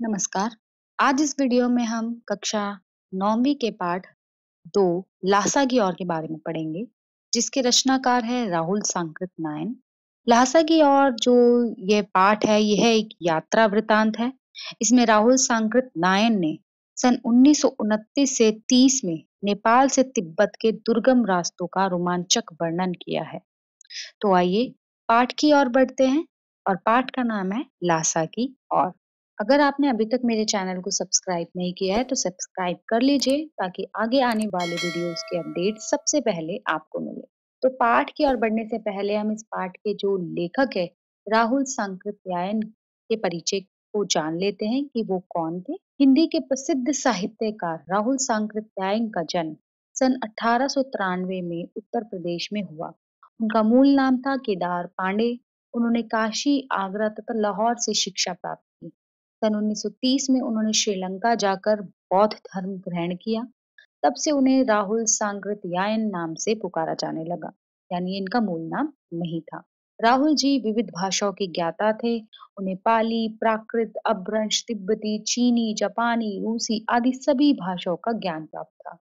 नमस्कार। आज इस वीडियो में हम कक्षा 9वीं के पाठ 2 ल्हासा की ओर के बारे में पढ़ेंगे, जिसके रचनाकार है राहुल सांकृत नायन। ल्हासा की ओर जो ये पाठ है, यह एक यात्रा वृतांत है। इसमें राहुल सांकृत नायन ने सन 1929 से 30 में नेपाल से तिब्बत के दुर्गम रास्तों का रोमांचक वर्णन किया है। तो आइए पाठ की ओर बढ़ते हैं और पाठ का नाम है ल्हासा की ओर। अगर आपने अभी तक मेरे चैनल को सब्सक्राइब नहीं किया है तो सब्सक्राइब कर लीजिए ताकि आगे आने वाले वीडियोस के अपडेट सबसे पहले आपको मिले। तो पाठ की ओर बढ़ने से पहले हम इस पाठ के जो लेखक है राहुल सांकृत्यायन के परिचय को जान लेते हैं कि वो कौन थे। हिंदी के प्रसिद्ध साहित्यकार राहुल सांकृत्यायन का जन्म सन 1893 में उत्तर प्रदेश में हुआ। उनका मूल नाम था केदार पांडे। उन्होंने काशी, आगरा तथा लाहौर से शिक्षा प्राप्त की। सन 1930 में उन्होंने श्रीलंका जाकर बौद्ध धर्म ग्रहण किया। तब से उन्हें राहुल सांकृत्यायन नाम से पुकारा जाने लगा, यानी इनका मूल नाम नहीं था। राहुल जी विविध भाषाओं के ज्ञाता थे। उन्हें पाली, प्राकृत, अपभ्रंश, तिब्बती, चीनी, जापानी, रूसी आदि सभी भाषाओं का ज्ञान प्राप्त था।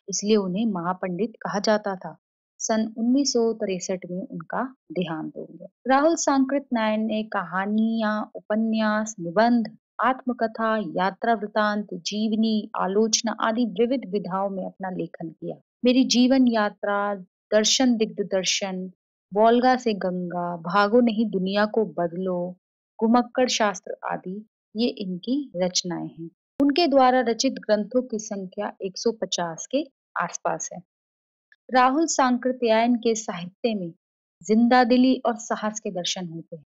इसलिए उन्हें महापंडित कहा जाता था। सन 1963 में उनका देहांत हो गया। राहुल सांकृत नायन ने कहानियां, उपन्यास, निबंध, आत्मकथा, यात्रा वृतांत, जीवनी, आलोचना आदि विविध विधाओं में अपना लेखन किया। मेरी जीवन यात्रा, दर्शन दिग्दर्शन, वोल्गा से गंगा, भागो नहीं दुनिया को बदलो, घुमक्कड़ शास्त्र आदि ये इनकी रचनाएं हैं। उनके द्वारा रचित ग्रंथों की संख्या 150 के आसपास है। राहुल सांकृत्यायन के साहित्य में जिंदा दिली और साहस के दर्शन होते हैं।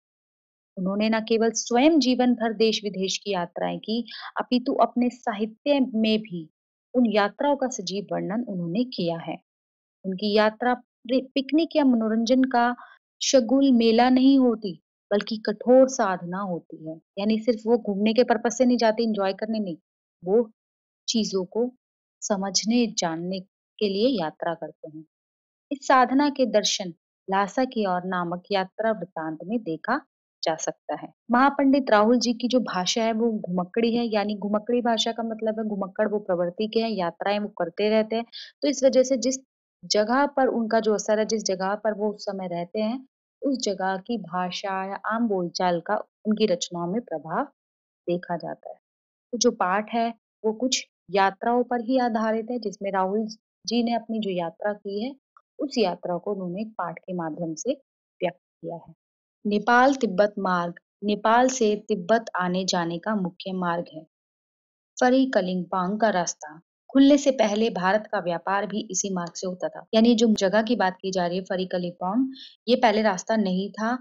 उन्होंने न केवल स्वयं जीवन भर देश विदेश की यात्राएं की, अपितु अपने साहित्य में भी उन यात्राओं का सजीव वर्णन उन्होंने किया है। उनकी यात्रा पिकनिक या मनोरंजन का शगुल मेला नहीं होती, बल्कि कठोर साधना होती है। यानी सिर्फ वो घूमने के पर्पज से नहीं जाते, एंजॉय करने नहीं, वो चीजों को समझने जानने के लिए यात्रा करते हैं। इस साधना के दर्शन ल्हासा की ओर नामक यात्रा वृतांत में देखा जा सकता है। महापंडित राहुल जी की जो भाषा है वो घुमक्कड़ी है, यानी घुमक्कड़ी भाषा का मतलब है घुमक्कड़ वो प्रवृत्ति के हैं, यात्राएं वो करते रहते हैं। तो इस वजह से जिस जगह पर उनका जो असर है, जिस जगह पर वो उस समय रहते हैं, उस जगह की भाषा या आम बोलचाल का उनकी रचनाओं में प्रभाव देखा जाता है। तो जो पाठ है वो कुछ यात्राओं पर ही आधारित है, जिसमें राहुल जी ने अपनी जो यात्रा की है उस यात्रा को उन्होंने एक पाठ के माध्यम से व्यक्त किया है। नेपाल तिब्बत मार्ग नेपाल से तिब्बत आने जाने का मुख्य मार्ग है। फरी कलिंगपांग का रास्ता खुलने से पहले भारत का व्यापार भी इसी मार्ग से होता था। यानी जो जगह की बात की जा रही है फरी कलिंगपांग, ये पहले रास्ता नहीं था,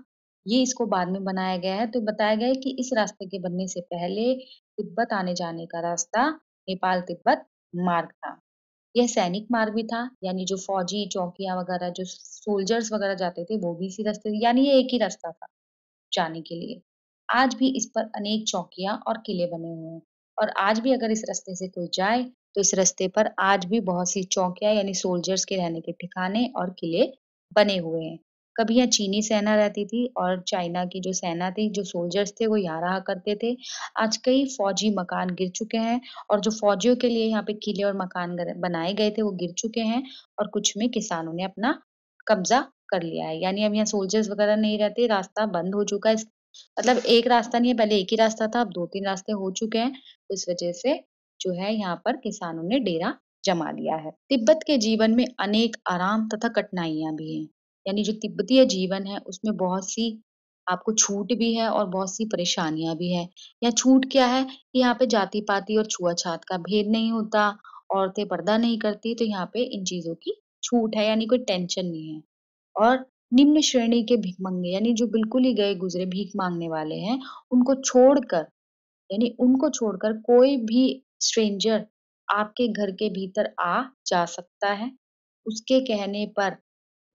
ये इसको बाद में बनाया गया है। तो बताया गया है कि इस रास्ते के बनने से पहले तिब्बत आने जाने का रास्ता नेपाल तिब्बत मार्ग था। यह सैनिक मार्ग भी था, यानी जो फौजी चौकियां वगैरह जो सोल्जर्स वगैरह जाते थे वो भी इसी रास्ते, यानी ये एक ही रास्ता था जाने के लिए। आज भी इस पर अनेक चौकियां और किले बने हुए हैं, और आज भी अगर इस रास्ते से कोई जाए तो इस रास्ते पर आज भी बहुत सी चौकियां यानी सोल्जर्स के रहने के ठिकाने और किले बने हुए हैं। कभी यहाँ चीनी सेना रहती थी और चाइना की जो सेना थी, जो सोल्जर्स थे वो यहाँ रहा करते थे। आज कई फौजी मकान गिर चुके हैं, और जो फौजियों के लिए यहाँ पे किले और मकान बनाए गए थे वो गिर चुके हैं, और कुछ में किसानों ने अपना कब्जा कर लिया है। यानी अब यहाँ सोल्जर्स वगैरह नहीं रहते, रास्ता बंद हो चुका है। मतलब एक रास्ता नहीं है, पहले एक ही रास्ता था, अब 2-3 रास्ते हो चुके हैं। तो इस वजह से जो है यहाँ पर किसानों ने डेरा जमा लिया है। तिब्बत के जीवन में अनेक आराम तथा कठिनाइयाँ भी हैं। यानी जो तिब्बतीय जीवन है उसमें बहुत सी आपको छूट भी है और बहुत सी परेशानियाँ भी हैं। यहाँ छूट क्या है कि यहाँ पे जाति-पाति और छुआ-छात का भेद नहीं होता, औरतें पर्दा नहीं करती, तो यहाँ पे इन चीज़ों की छूट है, यानी कोई टेंशन नहीं है। और निम्न श्रेणी के भिखमंगे यानी जो बिल्कुल ही गए गुजरे भीख मांगने वाले हैं, उनको छोड़कर यानी उनको छोड़कर कोई भी स्ट्रेंजर आपके घर के भीतर आ जा सकता है। उसके कहने पर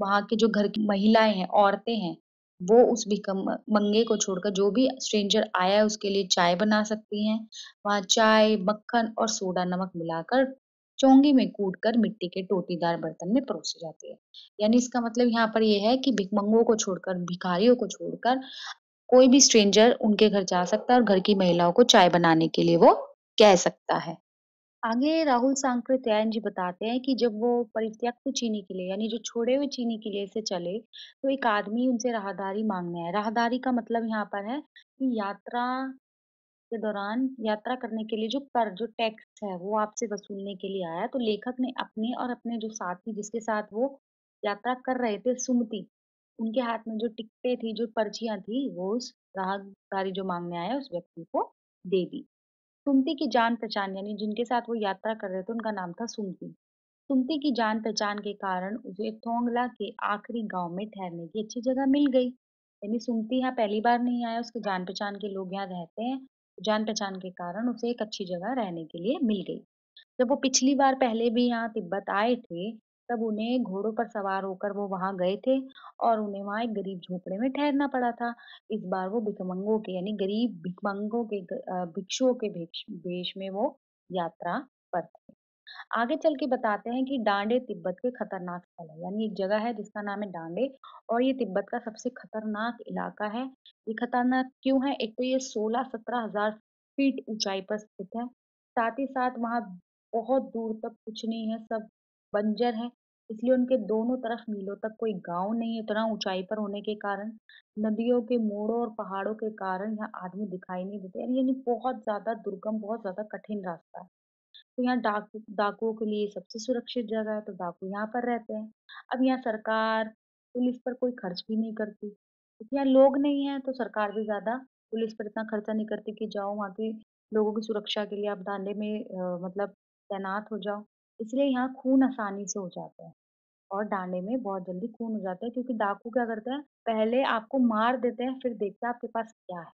वहाँ के जो घर की महिलाएँ हैं, औरतें हैं, वो उस भिखमंगे को छोड़कर जो भी स्ट्रेंजर आया है उसके लिए चाय बना सकती हैं। वहाँ चाय, मक्खन और सोडा नमक मिलाकर चोंगी में कूटकर मिट्टी के टोटीदार बर्तन में परोसी जाती है। यानी इसका मतलब यहाँ पर ये है कि भिखमंगों को छोड़कर, भिखारियों को छोड़कर कोई भी स्ट्रेंजर उनके घर जा सकता है और घर की महिलाओं को चाय बनाने के लिए वो कह सकता है। आगे राहुल सांकृत्यायन जी बताते हैं कि जब वो परित्यक्त चीनी के लिए यानी जो छोड़े हुए चीनी के लिए से चले, तो एक आदमी उनसे राहदारी मांगने आया। राहदारी का मतलब यहाँ पर है कि यात्रा के दौरान यात्रा करने के लिए जो टैक्स है वो आपसे वसूलने के लिए आया। तो लेखक ने अपने और अपने जो साथी जिसके साथ वो यात्रा कर रहे थे सुमति, उनके हाथ में जो टिकटें थी, जो पर्चियाँ थी, वो उस राहदारी जो मांगने आया उस व्यक्ति को दे दी। सुमति की जान-पहचान यानी जिनके साथ वो यात्रा कर रहे थे उनका नाम था सुमति। सुमति की जान-पहचान के कारण उसे थोंगला के आखिरी गाँव में ठहरने की अच्छी जगह मिल गई। यानी सुमति यहाँ पहली बार नहीं आया, उसके जान-पहचान के लोग यहाँ रहते हैं। जान-पहचान के कारण उसे एक अच्छी जगह रहने के लिए मिल गई। जब वो पिछली बार पहले भी यहाँ तिब्बत आए थे, तब उन्हें घोड़ों पर सवार होकर वो वहाँ गए थे और उन्हें वहाँ एक गरीब झोंपड़े में ठहरना पड़ा था। इस बार वो भिखमंगों के यानी गरीब भिखमंगों के भिक्षुओं के भेष में वो यात्रा पर थे। आगे चल के बताते हैं कि डांडे तिब्बत के खतरनाक स्थल है, यानी एक जगह है जिसका नाम है डांडे और ये तिब्बत का सबसे खतरनाक इलाका है। ये खतरनाक क्यों है? एक तो ये 16-17 हजार फीट ऊंचाई पर स्थित है। साथ ही साथ वहाँ बहुत दूर तक कुछ नहीं है, सब बंजर है। इसलिए उनके दोनों तरफ मीलों तक कोई गांव नहीं है, इतना ऊंचाई पर होने के कारण। नदियों के मोड़ों और पहाड़ों के कारण यहाँ आदमी दिखाई नहीं देते, यानी बहुत ज्यादा दुर्गम, बहुत ज्यादा कठिन रास्ता है। तो यहाँ डाकुओं के लिए सबसे सुरक्षित जगह है, तो डाकू यहाँ पर रहते हैं। अब यहाँ सरकार पुलिस पर कोई खर्च भी नहीं करती, क्योंकि यहाँ लोग नहीं है, तो सरकार भी ज़्यादा पुलिस पर इतना खर्चा नहीं करती कि जाओ वहाँ के लोगों की सुरक्षा के लिए आप डांडे में मतलब तैनात हो जाओ। इसलिए यहाँ खून आसानी से हो जाता है और डांडे में बहुत जल्दी खून हो जाता है, क्योंकि डाकू क्या करते हैं, पहले आपको मार देते हैं, फिर देखते हैं आपके पास क्या है।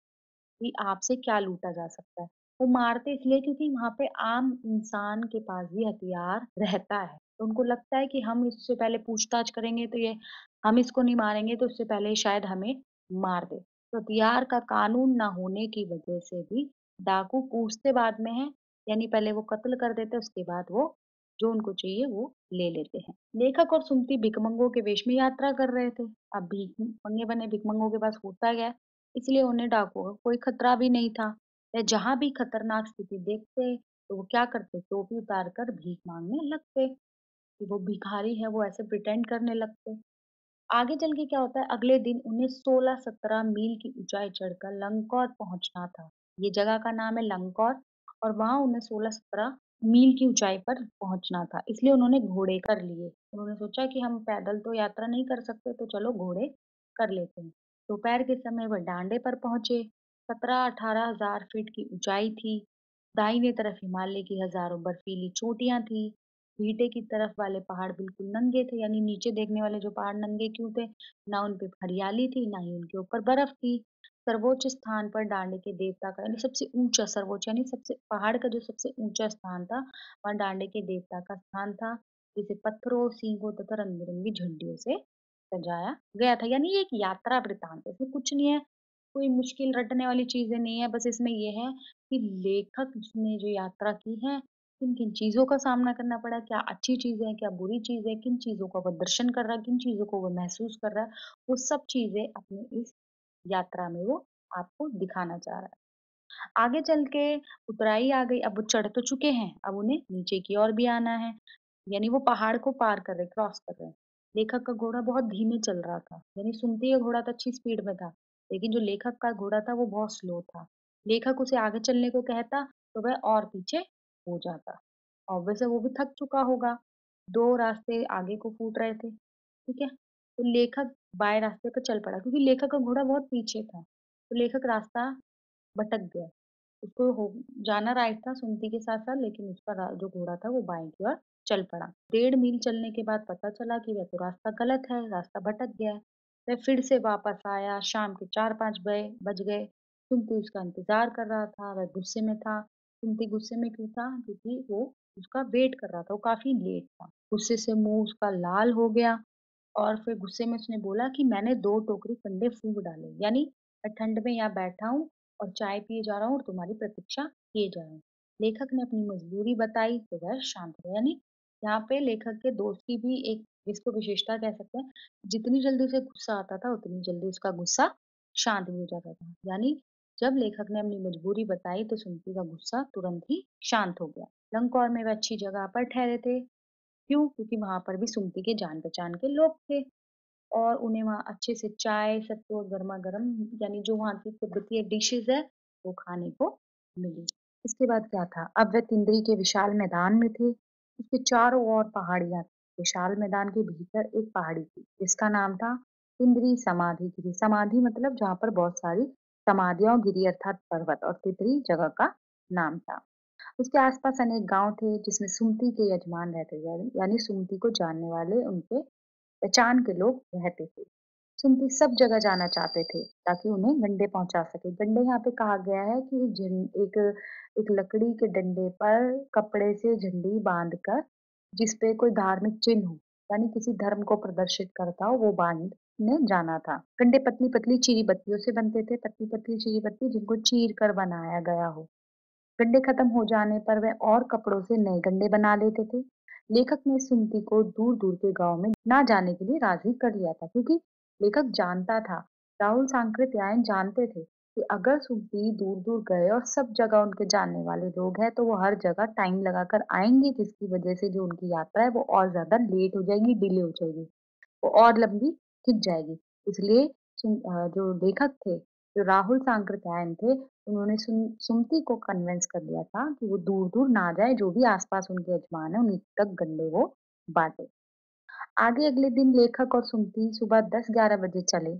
कि आपसे क्या लूटा जा सकता है। वो मारते इसलिए क्योंकि वहाँ पे आम इंसान के पास भी हथियार रहता है। तो उनको लगता है कि हम इससे पहले पूछताछ करेंगे तो ये हम इसको नहीं मारेंगे तो इससे पहले शायद हमें मार दे। तो हथियार का कानून ना होने की वजह से भी डाकू पूछते बाद में हैं, यानी पहले वो कत्ल कर देते हैं उसके बाद वो जो उनको चाहिए वो ले लेते हैं। लेखक और सुमति भिकमंगों के वेश में यात्रा कर रहे थे। अब भीख मंगे बने भिकमंगों के पास होता क्या है, इसलिए उन्हें डाकुओं का कोई खतरा भी नहीं था। वह जहाँ भी खतरनाक स्थिति देखते तो वो क्या करते, टोपी उतार कर भीख मांगने लगते कि वो भिखारी है, वो ऐसे प्रिटेंड करने लगते। आगे चल के क्या होता है, अगले दिन उन्हें 16-17 मील की ऊंचाई चढ़कर लंगौर पहुंचना था। ये जगह का नाम है लंगौर और वहां उन्हें 16-17 मील की ऊंचाई पर पहुंचना था, इसलिए उन्होंने घोड़े कर लिए। उन्होंने सोचा कि हम पैदल तो यात्रा नहीं कर सकते, तो चलो घोड़े कर लेते हैं। दोपहर के समय वह डांडे पर पहुंचे। 17-18 हजार फीट की ऊंचाई थी। दाहिने तरफ हिमालय की हजारों बर्फीली चोटियां थी। ईंटे की तरफ वाले पहाड़ बिल्कुल नंगे थे, यानी नीचे देखने वाले जो पहाड़ नंगे क्यों थे? ना उन पे हरियाली थी, ना ही उनके ऊपर बर्फ थी। सर्वोच्च स्थान पर डांडे के देवता का यानी सबसे ऊंचा सर्वोच्च यानी सबसे पहाड़ का जो सबसे ऊंचा स्थान था, वहाँ डांडे के देवता का स्थान था, जिसे पत्थरों, सींगों तथा रंग-बिरंगी झंडियों से सजाया गया था। यानी ये एक यात्रा वृतांत है, इसमें कुछ नहीं है, कोई मुश्किल रटने वाली चीजें नहीं है, बस इसमें ये है कि लेखक ने जो यात्रा की है किन-किन चीज़ों का सामना करना पड़ा, क्या अच्छी चीज़ है, क्या बुरी चीज़ है, किन चीज़ों का वो दर्शन कर रहा है, किन चीज़ों को वो महसूस कर रहा है, वो सब चीज़ें अपनी इस यात्रा में वो आपको दिखाना चाह रहा है। आगे चल के उतराई आ गई, अब वो चढ़ तो चुके हैं, अब उन्हें नीचे की ओर भी आना है, यानी वो पहाड़ को पार कर रहे, क्रॉस कर रहे हैं। लेखक का घोड़ा बहुत धीमे चल रहा था, यानी सुमति का घोड़ा तो अच्छी स्पीड में था, लेकिन जो लेखक का घोड़ा था वो बहुत स्लो था। लेखक उसे आगे चलने को कहता, तो वह और पीछे हो जाता। ऑब्वियस है वो भी थक चुका होगा, 2 रास्ते आगे को फूट रहे थे, ठीक है? तो लेखक बाएँ रास्ते पे चल पड़ा क्योंकि लेखक का घोड़ा बहुत पीछे था, तो लेखक रास्ता भटक गया। उसको हो जाना राइट था सुमति के साथ-साथ, लेकिन उसका जो घोड़ा था वो बाएँ की ओर चल पड़ा। 1.5 मील चलने के बाद पता चला कि वह तो रास्ता गलत है, रास्ता भटक गया है। वह फिर से वापस आया, शाम के 4-5 बज गए। सुमति उसका इंतज़ार कर रहा था, वह गुस्से में था। सुमति गुस्से में क्यों था? क्योंकि वो उसका वेट कर रहा था, वो काफ़ी लेट था। गुस्से से मुँह उसका लाल हो गया और फिर गुस्से में उसने बोला कि मैंने 2 टोकरी कंडे फूँक डाले, यानी मैं ठंड में यहाँ बैठा हूँ और चाय पिए जा रहा हूँ और तुम्हारी प्रतीक्षा किए जा रहा हूँ। लेखक ने अपनी मजबूरी बताई तो वह शांत रहा, यानी यहाँ पे लेखक के दोस्त की भी एक इसको विशेषता कह सकते हैं, जितनी जल्दी उसे गुस्सा आता था, उतनी जल्दी उसका गुस्सा शांत भी हो जाता था। यानी जब लेखक ने अपनी मजबूरी बताई तो सुमति का गुस्सा तुरंत ही शांत हो गया। लंगौर में वे अच्छी जगह पर ठहरे थे। क्यों? क्योंकि वहां पर भी सुमति के जान पहचान के लोग थे और उन्हें वहाँ अच्छे से चाय, सत्तू और गरमा-गरम यानी जो वहाँ की तिब्बतीय डिशेज़ है, वो खाने को मिली। इसके बाद क्या था? अब वे तिंदरी के विशाल मैदान में थे। उसके चारों ओर पहाड़ियाँ थी। विशाल मैदान के भीतर एक पहाड़ी थी, जिसका नाम था तिंदरी समाधि गिरी। समाधि मतलब जहाँ पर बहुत सारी समाधियाँ और गिरी अर्थात पर्वत और तितरी जगह का नाम था। उसके आस-पास अनेक गाँव थे, जिसमें सुमति के यजमान रहते थे, यानी सुमति को जानने वाले उनके पहचान के लोग रहते थे। सुमति सब जगह जाना चाहते थे ताकि उन्हें गंडे पहुंचा सके। गंडे यहाँ पे कहा गया है कि एक एक लकड़ी के डंडे पर कपड़े से झंडी बांधकर जिस पे कोई धार्मिक चिन्ह हो यानी किसी धर्म को प्रदर्शित करता हो वो बांधने जाना था। गंडे पतली पतली चीरी बत्तियों से बनते थे, पतली पतली चीरी बत्ती जिनको चीर कर बनाया गया हो। गंडे खत्म हो जाने पर वह और कपड़ों से नए गंडे बना लेते थे। लेखक ने सुमति को दूर-दूर के गांव में ना जाने के लिए राजी कर लिया था क्योंकि लेखक जानता था, राहुल सांकृत्यायन जानते थे कि अगर सुमति दूर-दूर गए और सब जगह उनके जानने वाले लोग हैं तो वो हर जगह टाइम लगाकर आएंगे जिसकी वजह से जो उनकी यात्रा है वो और ज्यादा लेट हो जाएगी, डिले हो जाएगी। वो और लंबी खिंच जाएगी। इसलिए जो लेखक थे, जो राहुल सांकृत्यायन थे, उन्होंने सुमति को कन्विंस कर लिया था कि वो दूर-दूर ना जाए, जो भी आस-पास उनके यजमान हैं, उन्हीं तक गंडे वो बाँटे। आगे अगले दिन लेखक और सुमति सुबह 10-11 बजे चले।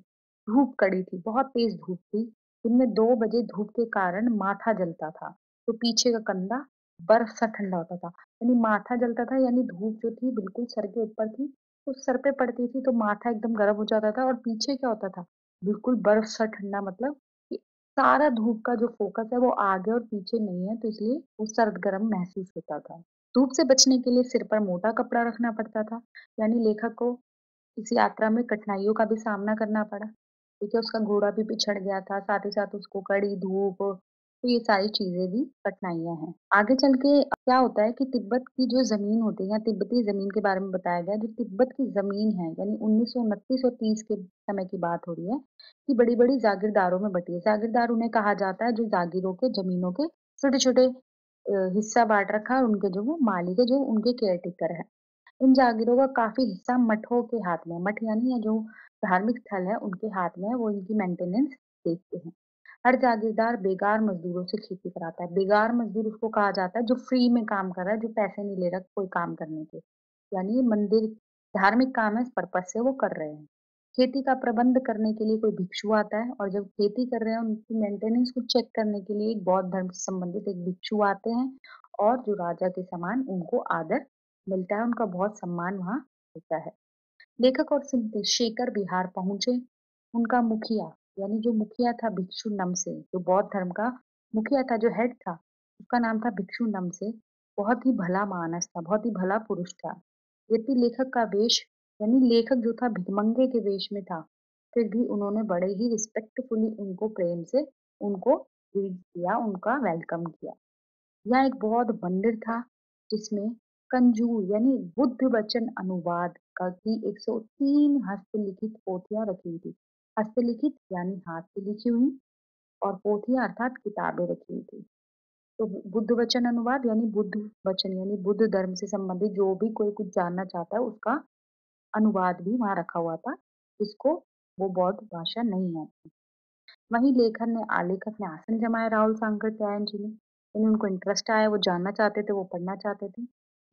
धूप कड़ी थी, बहुत तेज धूप थी। दिन में 2 बजे धूप के कारण माथा जलता था, तो पीछे का कंधा बर्फ सा ठंडा होता था। यानी माथा जलता था यानी धूप जो थी बिल्कुल सर के ऊपर थी, तो सर पे पड़ती थी तो माथा एकदम गर्म हो जाता था और पीछे क्या होता था, बिल्कुल बर्फ सा ठंडा मतलब कि सारा धूप का जो फोकस है वो आगे और पीछे नहीं है, तो इसलिए वो सर्द गर्म महसूस होता था। धूप से बचने के लिए सिर पर मोटा कपड़ा रखना पड़ता था। यानी लेखक को इस यात्रा में कठिनाइयों का भी सामना करना पड़ा। देखिए उसका घोड़ा भी पिछड़ गया था, साथ ही साथ उसको कड़ी धूप, तो ये सारी चीज़ें भी कठिनाइयाँ हैं। आगे चल के क्या होता है कि तिब्बत की जो ज़मीन होती है, तिब्बती ज़मीन के बारे में बताया गया है, जो तिब्बत की ज़मीन है, यानी 1929 और 30 के समय की बात हो रही है, कि बड़ी-बड़ी जागीरदारों में बँटी है। जागीरदार उन्हें कहा जाता है जो जागीरों के, ज़मीनों के छोटे-छोटे हिस्सा बाँट रखा है और उनके जो वो मालिक है, जो उनके केयरटेकर है। इन जागीरों का काफ़ी हिस्सा मठों के हाथ में है। मठ यानी ये जो धार्मिक स्थल है, उनके हाथ में है, वो इनकी मेंटेनेंस देखते हैं। हर जागीरदार बेगार मज़दूरों से खेती कराता है। बेगार मज़दूर उसको कहा जाता है जो फ्री में काम कर रहा है, जो पैसे नहीं ले रहा कोई काम करने के। यानी ये मंदिर धार्मिक काम है, इस पर्पज़ से वो कर रहे हैं। खेती का प्रबंध करने के लिए कोई भिक्षु आता है और जब खेती कर रहे हैं, उनकी मेंटेनेंस को चेक करने के लिए एक बौद्ध धर्म से संबंधित एक भिक्षु आते हैं और जो राजा के समान उनको आदर मिलता है, उनका बहुत सम्मान वहाँ होता है। लेखक और सिंह शेखर बिहार पहुंचे। उनका मुखिया यानी जो मुखिया था भिक्षु नमसे, जो बौद्ध धर्म का मुखिया था, जो हेड था, उसका नाम था भिक्षु नमसे। बहुत ही भला मानस था, बहुत ही भला पुरुष था। यद्यपि लेखक का वेश यानी लेखक जो था भिखमंगे के वेश में था, फिर भी उन्होंने बड़े ही रिस्पेक्टफुली उनको प्रेम से उनको ग्रीट किया, उनका वेलकम किया। यहाँ एक बौद्ध मंदिर था जिसमें कंजूर यानी बुद्ध वचन अनुवाद का की 103 हस्तलिखित पोथियां रखी हुई थी। हस्तलिखित यानी हाथ से लिखी हुई और पोथियां अर्थात किताबें रखी हुई थी। तो बुद्ध वचन अनुवाद यानी बुद्ध वचन यानी बुद्ध धर्म से संबंधित जो भी कोई कुछ जानना चाहता है उसका अनुवाद भी वहां रखा हुआ था, जिसको वो बौद्ध भाषा नहीं आती। वहीं लेखक ने आसन जमाया राहुल सांकृत्यायन जी ने। यानी उनको इंटरेस्ट आया, वो जानना चाहते थे, वो पढ़ना चाहते थे।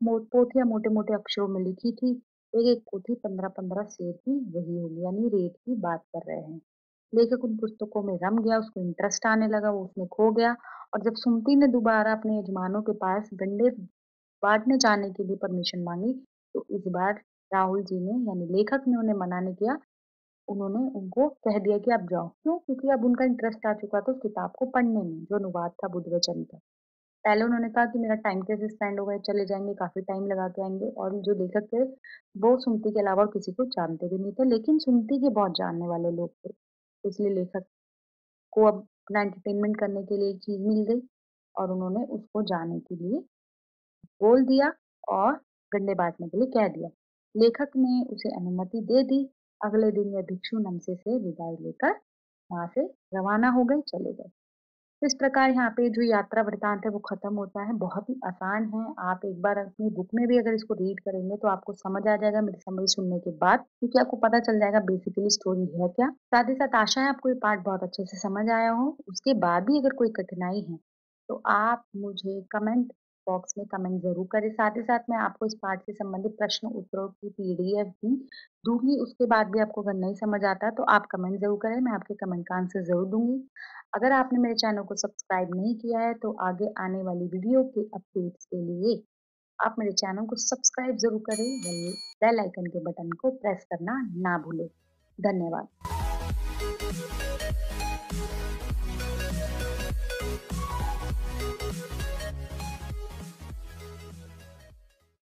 पोथियाँ मोटे-मोटे अक्षरों में लिखी थी। एक-एक पोथी 15-15 शेर की वही होगी, यानी रेत की बात कर रहे हैं। लेखक उन पुस्तकों में रम गया, उसको इंटरेस्ट आने लगा, वो उसमें खो गया और जब सुमति ने दोबारा अपने यजमानों के पास गंडे बाँटने जाने के लिए परमिशन माँगी, तो इस बार राहुल जी ने यानी लेखक ने उन्हें मना नहीं किया। उन्होंने उनको कह दिया कि आप जाओ। क्यों? क्योंकि अब उनका इंटरेस्ट आ चुका था उस किताब को पढ़ने में, जो अनुवाद था बुद्ध वचन का। पहले उन्होंने कहा कि मेरा टाइम कैसे स्पेंड होगा, चले जाएँगे, काफ़ी टाइम लगा के आएँगे और जो लेखक थे, वो सुमति के अलावा और किसी को जानते भी नहीं थे, लेकिन सुमति के बहुत जानने वाले लोग थे। इसलिए लेखक को अब अपना एंटरटेनमेंट करने के लिए एक चीज़ मिल गई और उन्होंने उसको जाने के लिए बोल दिया और गन्ने बाँटने के लिए कह दिया। लेखक ने उसे अनुमति दे दी। अगले दिन वह भिक्षु नमसे से विदाई लेकर वहाँ से रवाना हो गए, चले गए। इस प्रकार यहाँ पे जो यात्रा वृत्तांत है वो खत्म होता है। बहुत ही आसान है। आप एक बार अपनी बुक में भी अगर इसको रीड करेंगे तो आपको समझ आ जाएगा मेरी समरी सुनने के बाद, क्योंकि आपको पता चल जाएगा बेसिकली स्टोरी है क्या। साथ ही साथ आशा है आपको ये पार्ट बहुत अच्छे से समझ आया हो। उसके बाद भी अगर कोई कठिनाई है तो आप मुझे कमेंट बॉक्स में कमेंट ज़रूर करें। साथ ही साथ मैं आपको इस पार्ट से संबंधित प्रश्न उत्तरों की पीडीएफ भी दूँगी। उसके बाद भी आपको अगर नहीं समझ आता तो आप कमेंट ज़रूर करें, मैं आपके कमेंट का आंसर ज़रूर दूँगी। अगर आपने मेरे चैनल को सब्सक्राइब नहीं किया है तो आगे आने वाली वीडियो के अपडेट्स के लिए आप मेरे चैनल को सब्सक्राइब ज़रूर करें, वहीं बेल आइकन के बटन को प्रेस करना ना भूलें। धन्यवाद।